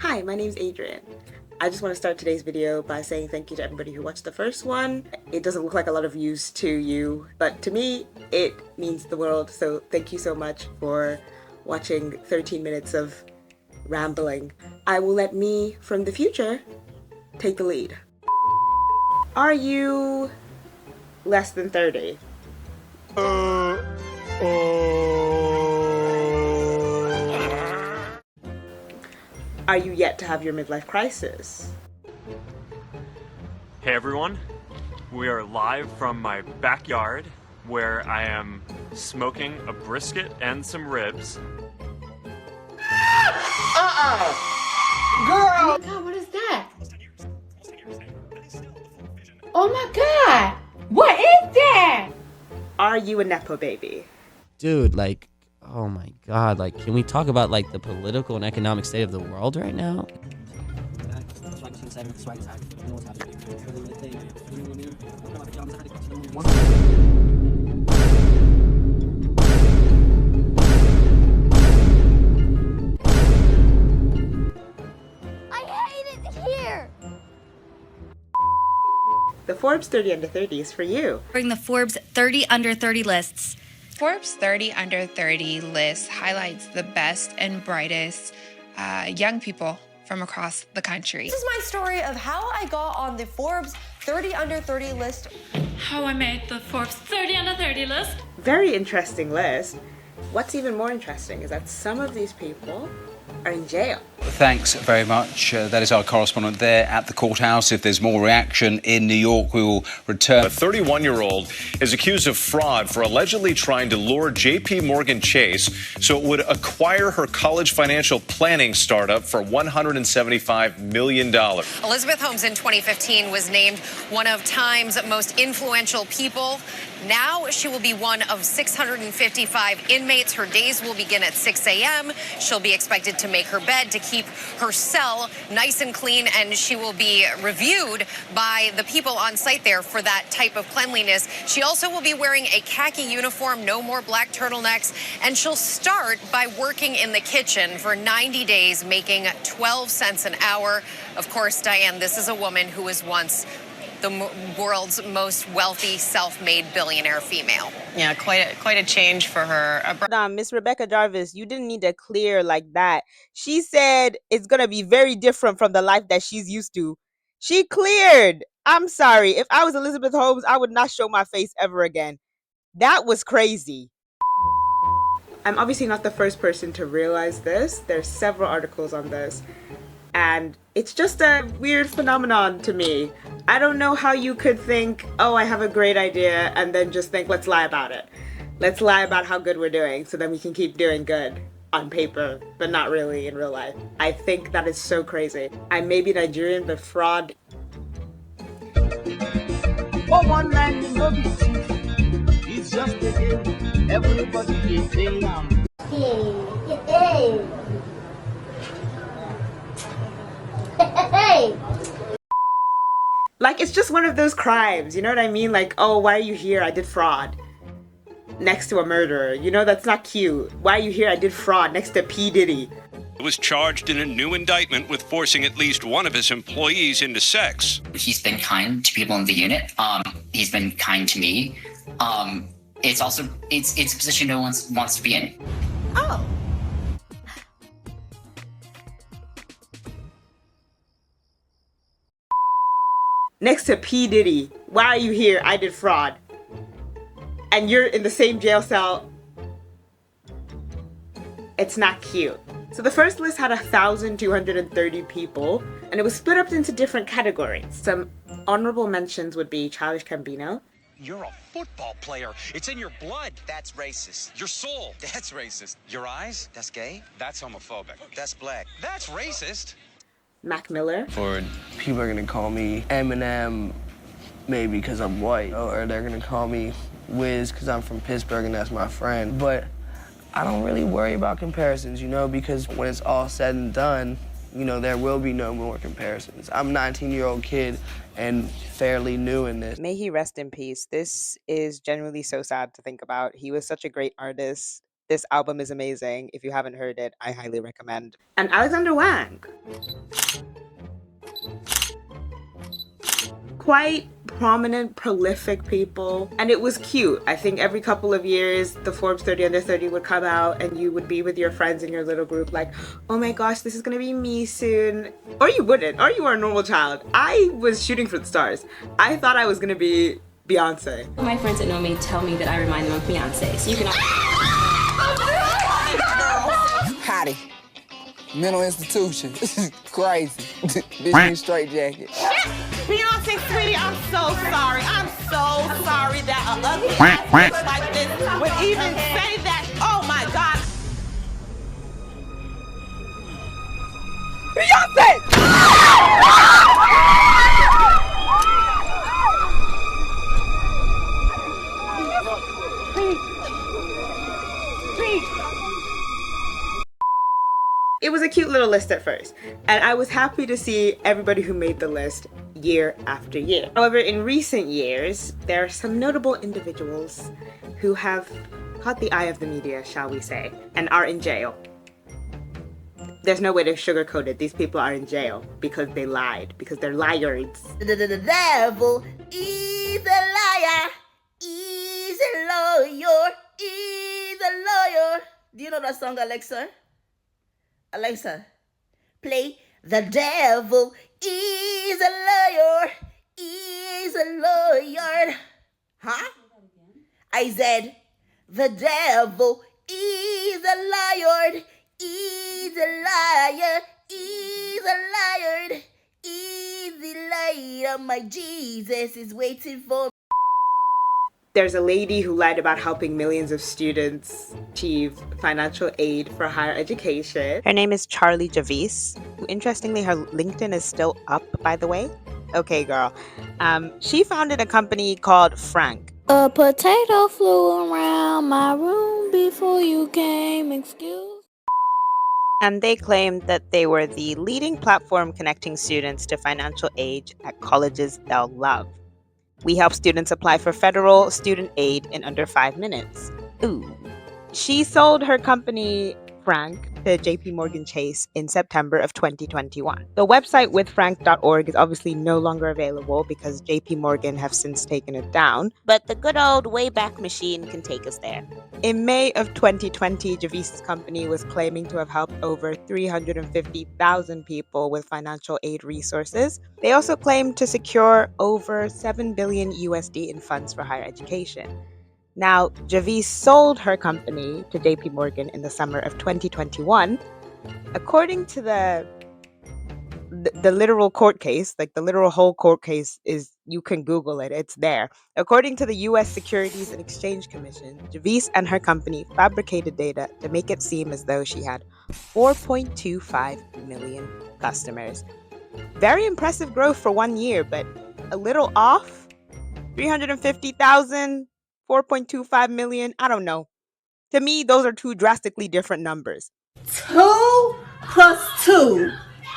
Hi, my name's Adrian. I just want to start today's video by saying thank you to everybody who watched the first one. It doesn't look like a lot of views to you, but to me, it means the world. So thank you so much for watching 13 minutes of rambling. I will let me, from the future, take the lead. Are you less than 30? Are you yet to have your midlife crisis? Hey everyone, we are live from my backyard where I am smoking a brisket and some ribs. Girl! Oh my god, what is that? Oh my god! What is that? Are you a Nepo baby? Dude, like, oh my god, like, can we talk about, like, the political and economic state of the world right now? I hate it here! The Forbes 30 Under 30 is for you. Bring the Forbes 30 Under 30 lists. Forbes 30 Under 30 list highlights the best and brightest young people from across the country. This is my story of how I got on the Forbes 30 Under 30 list. How I made the Forbes 30 Under 30 list. Very interesting list. What's even more interesting is that some of these people are in jail. Thanks very much. That is our correspondent there at the courthouse. If there's more reaction in New York, we will return. A 31-year-old is accused of fraud for allegedly trying to lure J.P. Morgan Chase so it would acquire her college financial planning startup for $175 million. Elizabeth Holmes in 2015 was named one of Time's most influential people. Now she will be one of 655 inmates. Her days will begin at 6 a.m. She'll be expected to make her bed to keep her cell nice and clean, and she will be reviewed by the people on site there for that type of cleanliness. She also will be wearing a khaki uniform, no more black turtlenecks, and she'll start by working in the kitchen for 90 days, making 12 cents an hour. Of course, Diane, this is a woman who was once the world's most wealthy, self-made billionaire female. Yeah, quite a change for her. Miss Rebecca Jarvis, you didn't need to clear like that. She said it's gonna be very different from the life that she's used to. She cleared. I'm sorry. If I was Elizabeth Holmes, I would not show my face ever again. That was crazy. I'm obviously not the first person to realize this. There's several articles on this. And it's just a weird phenomenon to me. I don't know how you could think, oh, I have a great idea, and then just think, let's lie about it. Let's lie about how good we're doing so then we can keep doing good on paper, but not really in real life. I think that is so crazy. I may be Nigerian, but fraud. Oh, one man is not it's just a game. Everybody is playing now. Hey! Like, it's just one of those crimes, you know what I mean? Like, oh, why are you here? I did fraud. Next to a murderer. You know, that's not cute. Why are you here? I did fraud next to P. Diddy. He was charged in a new indictment with forcing at least one of his employees into sex. He's been kind to people in the unit. He's been kind to me. It's a position no one wants to be in. Oh! Next to P. Diddy. Why are you here? I did fraud. And you're in the same jail cell. It's not cute. So the first list had 1,230 people, and it was split up into different categories. Some honorable mentions would be Childish Gambino. You're a football player. It's in your blood. That's racist. Your soul. That's racist. Your eyes. That's gay. That's homophobic. That's black. That's racist. Mac Miller. Or people are gonna call me Eminem, maybe because I'm white, or they're gonna call me Wiz because I'm from Pittsburgh and that's my friend. But I don't really worry about comparisons, you know, because when it's all said and done, you know, there will be no more comparisons. I'm a 19-year-old kid and fairly new in this. May he rest in peace. This is genuinely so sad to think about. He was such a great artist. This album is amazing. If you haven't heard it, I highly recommend. And Alexander Wang. Quite prominent, prolific people. And it was cute. I think every couple of years, the Forbes 30 Under 30 would come out and you would be with your friends in your little group like, oh my gosh, this is gonna be me soon. Or you wouldn't, or you were a normal child. I was shooting for the stars. I thought I was gonna be Beyonce. My friends that know me tell me that I remind them of Beyonce, so you can... Hottie. Mental institution. Crazy. Bitch in straight jacket. Beyonce, sweetie, I'm so sorry. I'm so sorry that a ugly ass bitch like this would even say that. Oh my God. It was a cute little list at first, and I was happy to see everybody who made the list year after year. However, in recent years, there are some notable individuals who have caught the eye of the media, shall we say, and are in jail. There's no way to sugarcoat it. These people are in jail because they lied, because they're liars. The devil is a liar, is a lawyer, is a lawyer. Do you know that song, Alexa? Alexa, play The Devil is a Liar, is a Lawyer. Huh? I said, the devil is a liar, is a liar, is a liar, is a liar. My Jesus is waiting for me. There's a lady who lied about helping millions of students achieve financial aid for higher education. Her name is Charlie Javice. Interestingly, her LinkedIn is still up, by the way. Okay, girl. She founded a company called Frank. A potato flew around my room before you came, excuse. And they claimed that they were the leading platform connecting students to financial aid at colleges they'll love. We help students apply for federal student aid in under 5 minutes. Ooh. She sold her company, Frank, to JP Morgan Chase in September of 2021. The website withfrank.org is obviously no longer available because JP Morgan have since taken it down, but the good old Wayback Machine can take us there. In May of 2020, Javice's company was claiming to have helped over 350,000 people with financial aid resources. They also claimed to secure over 7 billion USD in funds for higher education. Now, Javice sold her company to JP Morgan in the summer of 2021. According to the literal court case, like the literal whole court case is, you can Google it, it's there. According to the US Securities and Exchange Commission, Javice and her company fabricated data to make it seem as though she had 4.25 million customers. Very impressive growth for 1 year, but a little off. 350,000, 4.25 million, I don't know. To me, those are two drastically different numbers. 2 plus 2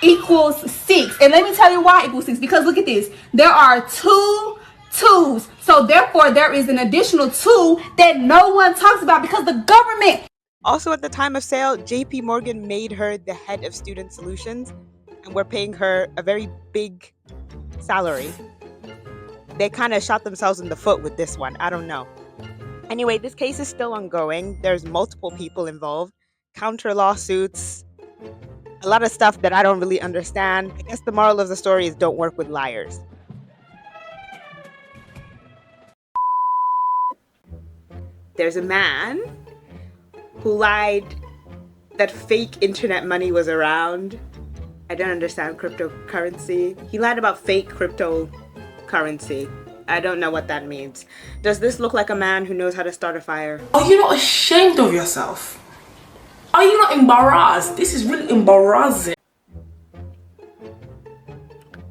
equals 6. And let me tell you why equals 6. Because look at this. There are 2 2s. So therefore, there is an additional 2 that no one talks about because the government. Also, at the time of sale, JP Morgan made her the head of student solutions, and we're paying her a very big salary. They kind of shot themselves in the foot with this one. I don't know. Anyway, this case is still ongoing. There's multiple people involved, counter lawsuits, a lot of stuff that I don't really understand. I guess the moral of the story is don't work with liars. There's a man who lied that fake internet money was around. I don't understand cryptocurrency. He lied about fake cryptocurrency. I don't know what that means. Does this look like a man who knows how to start a fire? Are you not ashamed of yourself? Are you not embarrassed? This is really embarrassing.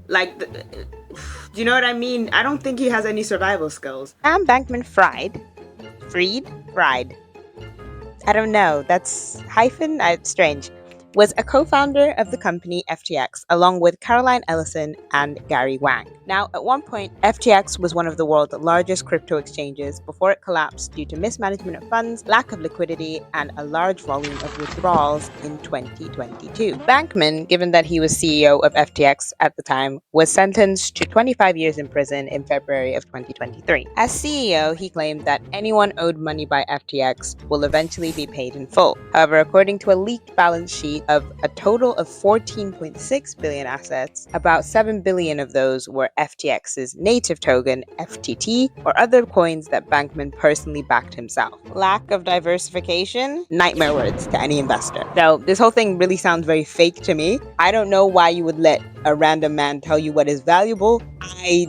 Like, do you know what I mean? I don't think he has any survival skills. I'm Bankman-Fried. Fried? I don't know. That's hyphen? Strange. was a co-founder of the company FTX, along with Caroline Ellison and Gary Wang. Now, at one point, FTX was one of the world's largest crypto exchanges before it collapsed due to mismanagement of funds, lack of liquidity, and a large volume of withdrawals in 2022. Bankman, given that he was CEO of FTX at the time, was sentenced to 25 years in prison in February of 2023. As CEO, he claimed that anyone owed money by FTX will eventually be paid in full. However, according to a leaked balance sheet of a total of 14.6 billion assets, about 7 billion of those were FTX's native token, FTT, or other coins that Bankman personally backed himself. Lack of diversification? Nightmare words to any investor. So this whole thing really sounds very fake to me. I don't know why you would let a random man tell you what is valuable. I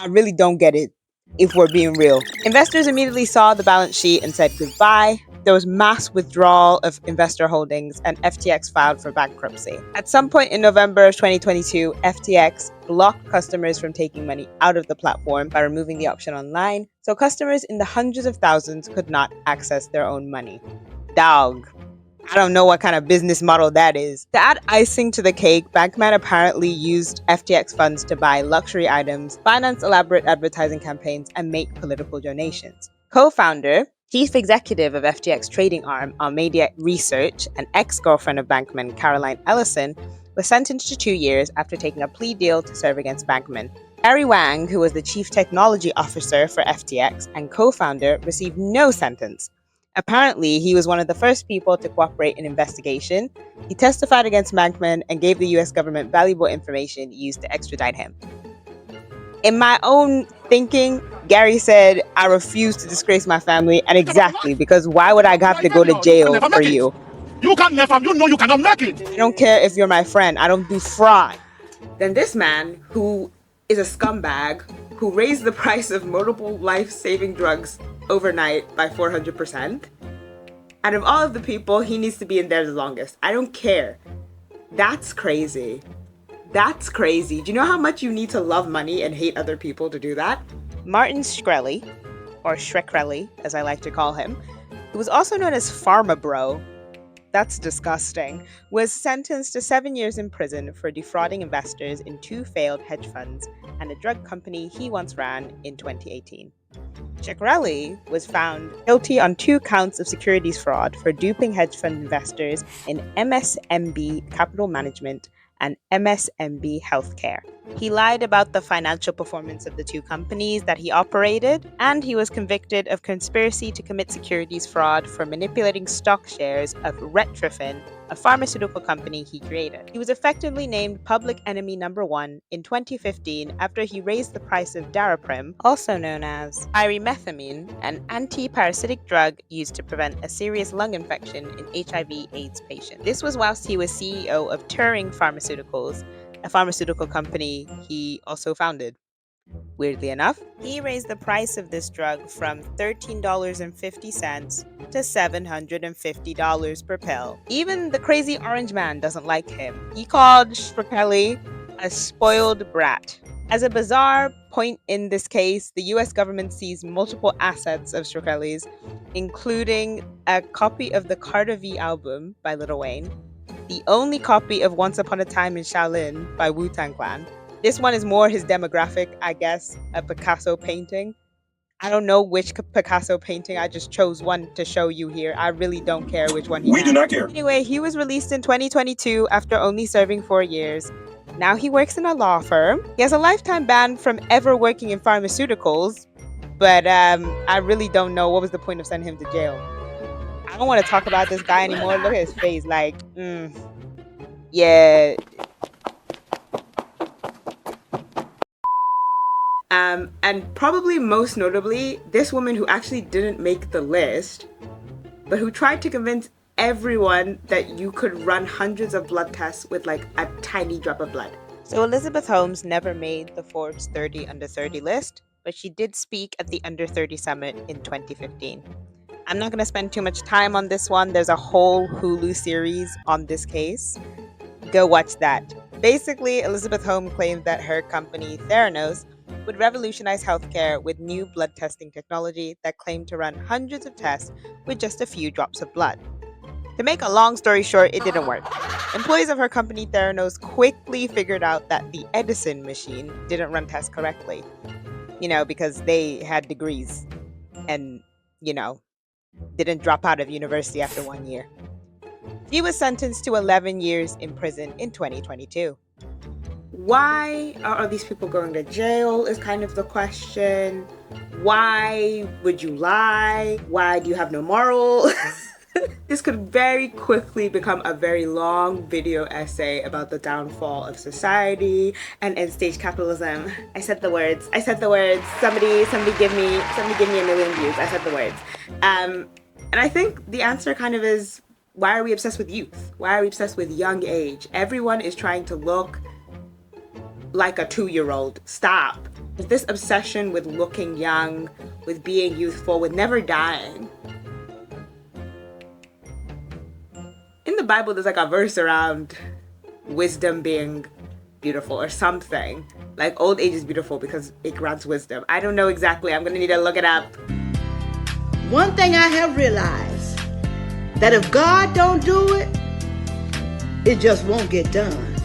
really don't get it, if we're being real. Investors immediately saw the balance sheet and said goodbye. There was mass withdrawal of investor holdings, and FTX filed for bankruptcy. At some point in November of 2022, FTX blocked customers from taking money out of the platform by removing the option online, so customers in the hundreds of thousands could not access their own money. Dog. I don't know what kind of business model that is. To add icing to the cake, Bankman apparently used FTX funds to buy luxury items, finance elaborate advertising campaigns, and make political donations. Co-founder, chief executive of FTX trading arm, Arcadia Research, and ex-girlfriend of Bankman, Caroline Ellison, was sentenced to 2 years after taking a plea deal to serve against Bankman. Gary Wang, who was the chief technology officer for FTX and co-founder, received no sentence. Apparently, he was one of the first people to cooperate in investigation. He testified against Bankman and gave the US government valuable information used to extradite him. In my own thinking, Gary said, I refuse to disgrace my family, and exactly, because why would I have to go to jail for you? You can never, you know you cannot make it. I don't care if you're my friend, I don't do fraud. Then this man, who is a scumbag, who raised the price of multiple life-saving drugs overnight by 400%. Out of all of the people, he needs to be in there the longest. I don't care. That's crazy. That's crazy. Do you know how much you need to love money and hate other people to do that? Martin Shkreli, or Shkreli, as I like to call him, who was also known as Pharma Bro, that's disgusting, was sentenced to 7 years in prison for defrauding investors in 2 failed hedge funds and a drug company he once ran in 2018. Shkreli was found guilty on 2 counts of securities fraud for duping hedge fund investors in MSMB Capital Management and MSMB Healthcare. He lied about the financial performance of the 2 companies that he operated, and he was convicted of conspiracy to commit securities fraud for manipulating stock shares of Retrofin, a pharmaceutical company he created. He was effectively named public enemy number 1 in 2015 after he raised the price of Daraprim, also known as pyrimethamine, an anti-parasitic drug used to prevent a serious lung infection in HIV/AIDS patients. This was whilst he was CEO of Turing Pharmaceuticals, a pharmaceutical company he also founded. Weirdly enough, he raised the price of this drug from $13.50 to $750 per pill. Even the crazy orange man doesn't like him. He called Shkreli a spoiled brat. As a bizarre point in this case, the US government seized multiple assets of Shkreli's, including a copy of the Carter V album by Lil Wayne, the only copy of Once Upon a Time in Shaolin by Wu-Tang Clan. This one is more his demographic, I guess, a Picasso painting. I don't know which Picasso painting, I just chose one to show you here. I really don't care which one he We had. do not care. Anyway, he was released in 2022 after only serving 4 years. Now he works in a law firm. He has a lifetime ban from ever working in pharmaceuticals, but I really don't know what was the point of sending him to jail. I don't want to talk about this guy anymore. Look at his face, like, yeah. And probably most notably, this woman who actually didn't make the list, but who tried to convince everyone that you could run hundreds of blood tests with like a tiny drop of blood. So Elizabeth Holmes never made the Forbes 30 under 30 list, but she did speak at the Under 30 Summit in 2015. I'm not going to spend too much time on this one. There's a whole Hulu series on this case. Go watch that. Basically, Elizabeth Holmes claimed that her company, Theranos, would revolutionize healthcare with new blood testing technology that claimed to run hundreds of tests with just a few drops of blood. To make a long story short, it didn't work. Employees of her company Theranos quickly figured out that the Edison machine didn't run tests correctly. Because they had degrees and, didn't drop out of university after 1 year. She was sentenced to 11 years in prison in 2022. Why are these people going to jail is kind of the question. Why would you lie? Why do you have no moral? This could very quickly become a very long video essay about the downfall of society and end-stage capitalism. I said the words. Somebody give me a million views. I said the words. And I think the answer kind of is, why are we obsessed with youth? Why are we obsessed with young age? Everyone is trying to look like a 2-year-old. Stop. This obsession with looking young, with being youthful, with never dying. In the Bible, there's like a verse around wisdom being beautiful or something. Like old age is beautiful because it grants wisdom. I don't know exactly. I'm gonna need to look it up. One thing I have realized, that if God don't do it, it just won't get done.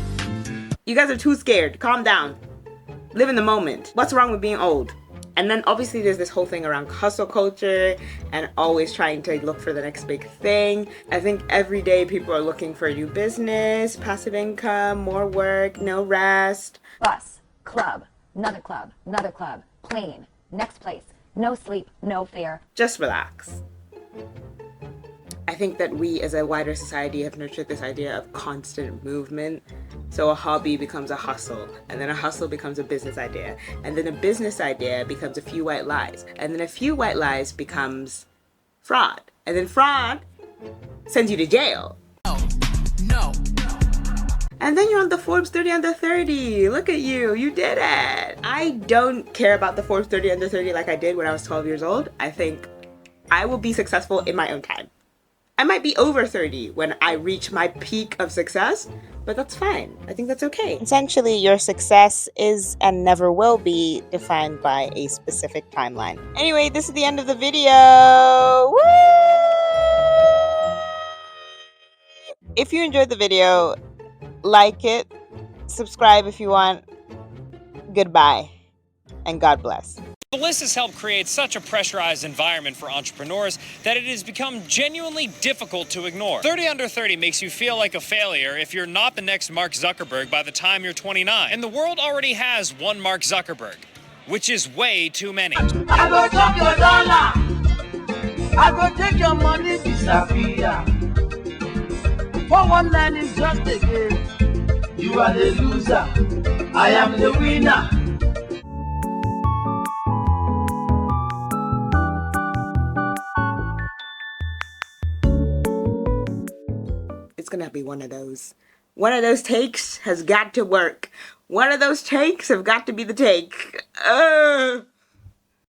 You guys are too scared. Calm down. Live in the moment. What's wrong with being old? And then obviously there's this whole thing around hustle culture and always trying to look for the next big thing. I think every day people are looking for a new business, passive income, more work, no rest. Bus, club, another club, plane, next place, no sleep, no fear. Just relax. I think that we as a wider society have nurtured this idea of constant movement. So a hobby becomes a hustle, and then a hustle becomes a business idea, and then a business idea becomes a few white lies, and then a few white lies becomes fraud, and then fraud sends you to jail. No. And then you're on the Forbes 30 under 30. Look at you, you did it. I don't care about the Forbes 30 under 30 like I did when I was 12 years old. I think I will be successful in my own time. I might be over 30 when I reach my peak of success, but that's fine. I think that's okay. Essentially, your success is and never will be defined by a specific timeline. Anyway, this is the end of the video. Woo! If you enjoyed the video, like it, subscribe if you want. Goodbye, and God bless. The list has helped create such a pressurized environment for entrepreneurs that it has become genuinely difficult to ignore. 30 under 30 makes you feel like a failure if you're not the next Mark Zuckerberg by the time you're 29. And the world already has one Mark Zuckerberg, which is way too many. I go chop your dollar. I go take your money, disappear. 419 is just a game. You are the loser. I am the winner. It's gonna be one of those. One of those takes has got to work. One of those takes have got to be the take.